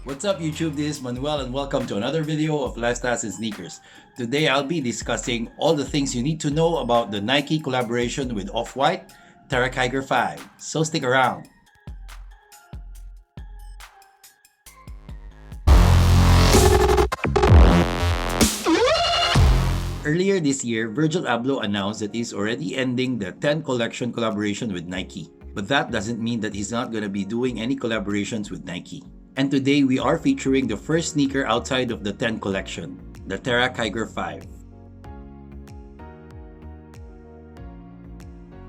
What's up YouTube, this is Manuel and welcome to another video of Lifestyles and Sneakers. Today I'll be discussing all the things you need to know about the Nike collaboration with Off-White, Terra 5. So stick around. Earlier this year, Virgil Abloh announced that he's already ending the 10 collection collaboration with Nike. But that doesn't mean that he's not going to be doing any collaborations with Nike. And today we are featuring the first sneaker outside of the 10 collection, the Terra 5.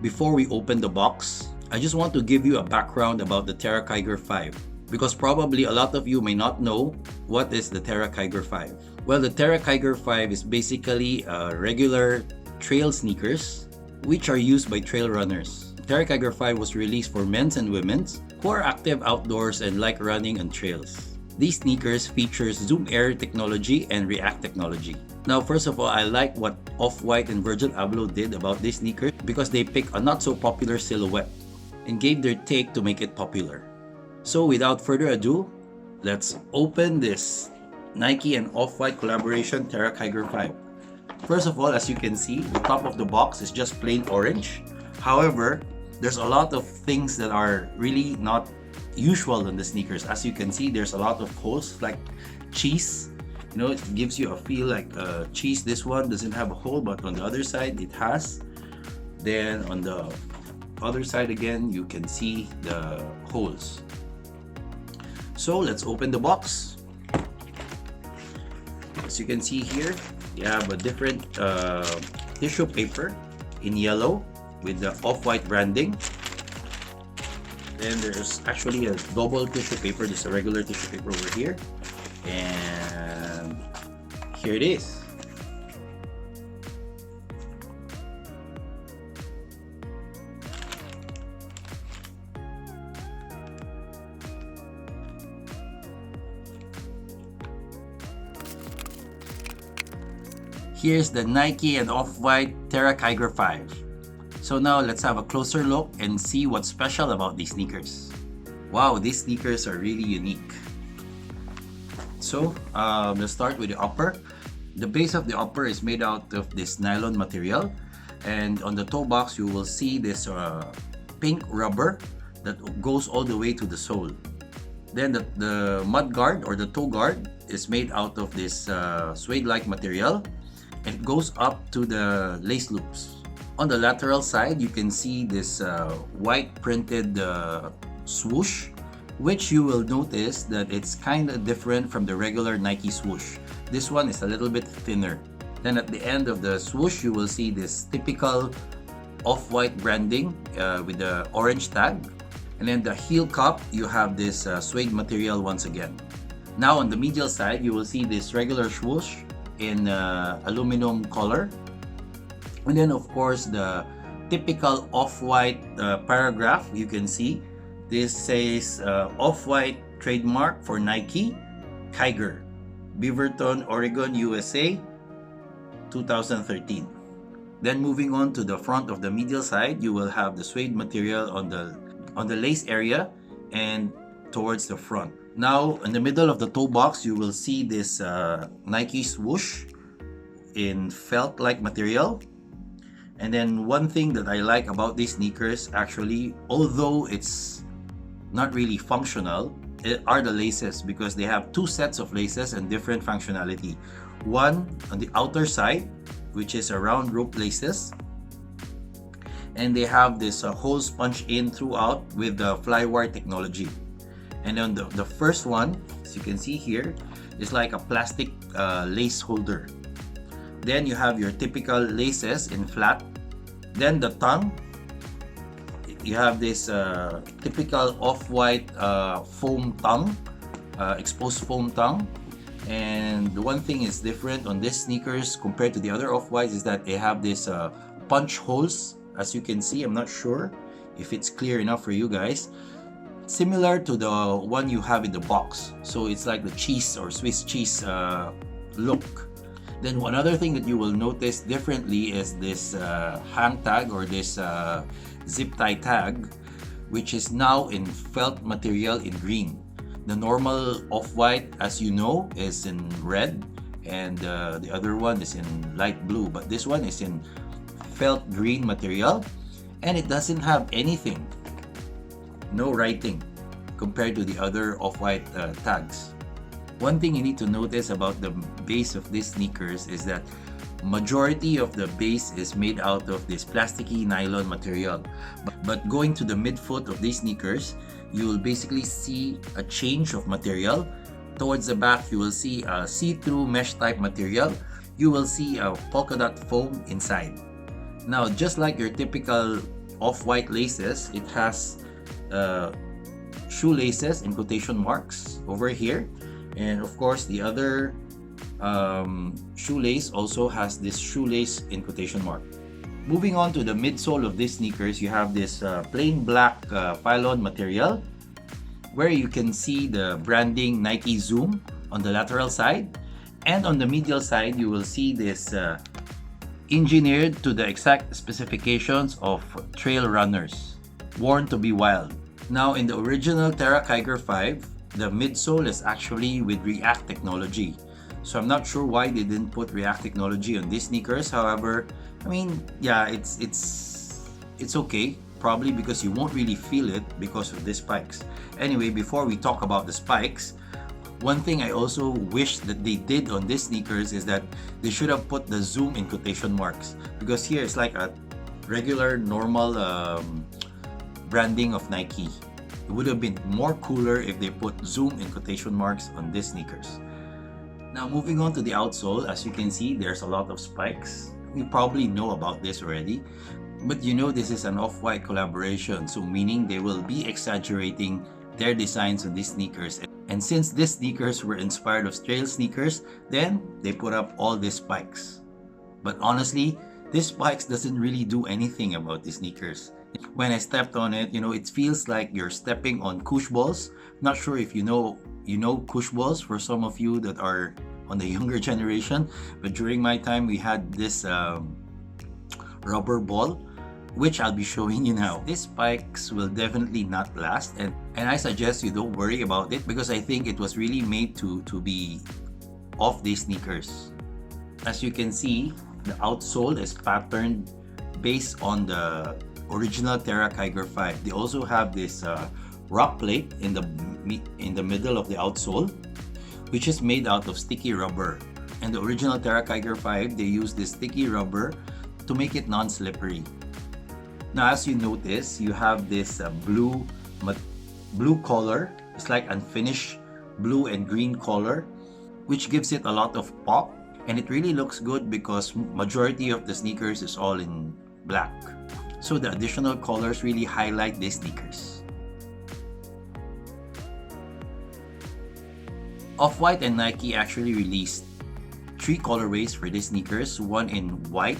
Before we open the box, I just want to give you a background about the Terra 5 because probably a lot of you may not know what is the Terra 5. Well, the Terra 5 is basically regular trail sneakers which are used by trail runners. Terra 5 was released for men's and women's who are active outdoors and like running on trails. These sneakers features Zoom technology and React technology. Now, first of all, I like what Off-White and Virgil Abloh did about this sneaker because they picked a not so popular silhouette and gave their take to make it popular. So without further ado, let's open this Nike and Off-White collaboration Terra 5. First of all, as you can see, the top of the box is just plain orange. However, there's a lot of things that are really not usual in the sneakers. As you can see, there's a lot of holes like cheese. You know, it gives you a feel like cheese. This one doesn't have a hole, but on the other side it has. Then on the other side again, you can see the holes. So let's open the box. As you can see here, you have a different tissue paper in yellow with the Off-White branding. Then there's actually a double tissue paper. There's a regular tissue paper over here, and here it is. Here's the Nike and Off-White Terra 5. So now let's have a closer look and see what's special about these sneakers. Wow, these sneakers are really unique. So let's start with the upper. The base of the upper is made out of this nylon material, and on the toe box you will see this pink rubber that goes all the way to the sole. Then the mud guard or the toe guard is made out of this suede-like material, and it goes up to the lace loops. On the lateral side, you can see this white printed swoosh, which you will notice that it's kind of different from the regular Nike swoosh. This one is a little bit thinner. Then at the end of the swoosh, you will see this typical Off-White branding with the orange tag. And then the heel cup, you have this suede material once again. Now on the medial side, you will see this regular swoosh in aluminum color. And then of course the typical Off-White paragraph, you can see this says Off-White trademark for Nike, Kiger, Beaverton, Oregon, USA, 2013. Then moving on to the front of the medial side, you will have the suede material on the lace area and towards the front. Now in the middle of the toe box, you will see this Nike swoosh in felt-like material. And then one thing that I like about these sneakers, actually, although it's not really functional, are the laces, because they have two sets of laces and different functionality. One on the outer side, which is a round rope laces, and they have this holes punched in throughout with the flywire technology. And on the first one, as you can see here, is like a plastic lace holder. Then you have your typical laces in flat. Then the tongue, you have this typical Off-White foam tongue, exposed foam tongue. And the one thing is different on these sneakers compared to the other Off-Whites is that they have this punch holes. As you can see, I'm not sure if it's clear enough for you guys. Similar to the one you have in the box. So it's like the cheese or Swiss cheese look. Then one other thing that you will notice differently is this hang tag or this zip tie tag, which is now in felt material in green. The normal off-white, as you know, is in red, and the other one is in light blue, but this one is in felt green material, and it doesn't have anything, no writing, compared to the other off-white tags. One thing you need to notice about the base of these sneakers is that majority of the base is made out of this plasticky nylon material. But going to the midfoot of these sneakers, you will basically see a change of material. Towards the back, you will see a see-through mesh type material. You will see a polka dot foam inside. Now, just like your typical off-white laces, it has shoelaces in quotation marks over here. And of course, the other shoelace also has this shoelace in quotation mark. Moving on to the midsole of these sneakers, you have this plain black pylon material where you can see the branding Nike Zoom on the lateral side, and on the medial side you will see this engineered to the exact specifications of trail runners, worn to be wild. Now, in the original Terra Kiger 5, the midsole is actually with React technology. So I'm not sure why they didn't put React technology on these sneakers. However, I mean, yeah, it's okay. Probably because you won't really feel it because of these spikes. Anyway, before we talk about the spikes, one thing I also wish that they did on these sneakers is that they should have put the Zoom in quotation marks, because here it's like a regular normal branding of Nike. It would have been more cooler if they put Zoom in quotation marks on these sneakers. Now, moving on to the outsole, as you can see, there's a lot of spikes. You probably know about this already, but you know this is an off-white collaboration, so meaning they will be exaggerating their designs on these sneakers. And since these sneakers were inspired of trail sneakers, then they put up all these spikes. But honestly, these spikes doesn't really do anything about these sneakers. When I stepped on it, it feels like you're stepping on kush balls. Not sure if you know kush balls, for some of you that are on the younger generation, but during my time we had this rubber ball, which I'll be showing you now. These spikes will definitely not last, and I suggest you don't worry about it, because I think it was really made to be off these sneakers. As you can see, the outsole is patterned based on the original Terra Kiger 5. They also have this rock plate in the middle of the outsole, which is made out of sticky rubber. And the original Terra Kiger 5, they use this sticky rubber to make it non-slippery. Now, as you notice, you have this blue color. It's like unfinished blue and green color, which gives it a lot of pop, and it really looks good because majority of the sneakers is all in black. So the additional colors really highlight these sneakers. Off-White and Nike actually released 3 colorways for these sneakers. One in white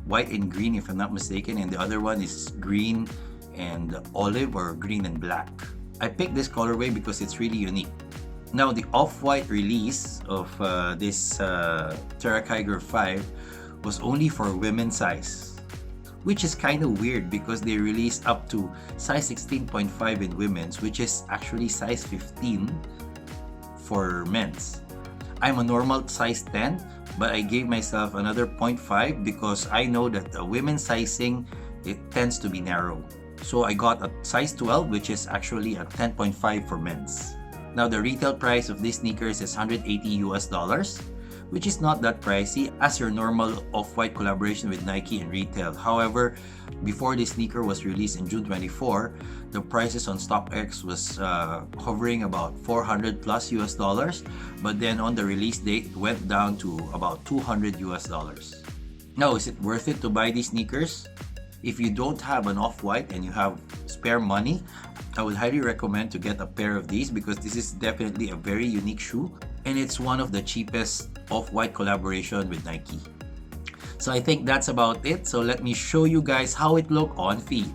and green if I'm not mistaken, and the other one is green and olive, or green and black. I picked this colorway because it's really unique. Now, the Off-White release of this Terra Kiger 5 was only for women's size, which is kind of weird because they released up to size 16.5 in women's, which is actually size 15 for men's. I'm a normal size 10, but I gave myself another 0.5 because I know that the women's sizing, it tends to be narrow. So I got a size 12, which is actually a 10.5 for men's. Now, the retail price of these sneakers is $180, which is not that pricey as your normal Off-White collaboration with Nike in retail. However, before this sneaker was released in June 24, the prices on StockX was hovering about $400 plus US, but then on the release date, it went down to about $200 US. Now, is it worth it to buy these sneakers? If you don't have an Off-White and you have spare money, I would highly recommend to get a pair of these because this is definitely a very unique shoe, and it's one of the cheapest Off-White collaboration with Nike. So I think that's about it. So let me show you guys how it look on feet.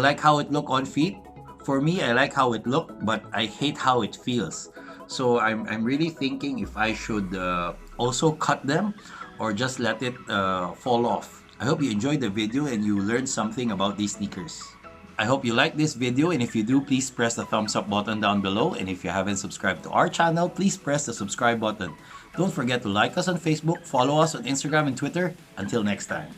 like how it look on feet? For me, I like how it look, but I hate how it feels. So I'm really thinking if I should also cut them or just let it fall off. I hope you enjoyed the video and you learned something about these sneakers. I hope you like this video, and if you do, please press the thumbs up button down below, and if you haven't subscribed to our channel, please press the subscribe button. Don't forget to like us on Facebook, follow us on Instagram and Twitter. Until next time.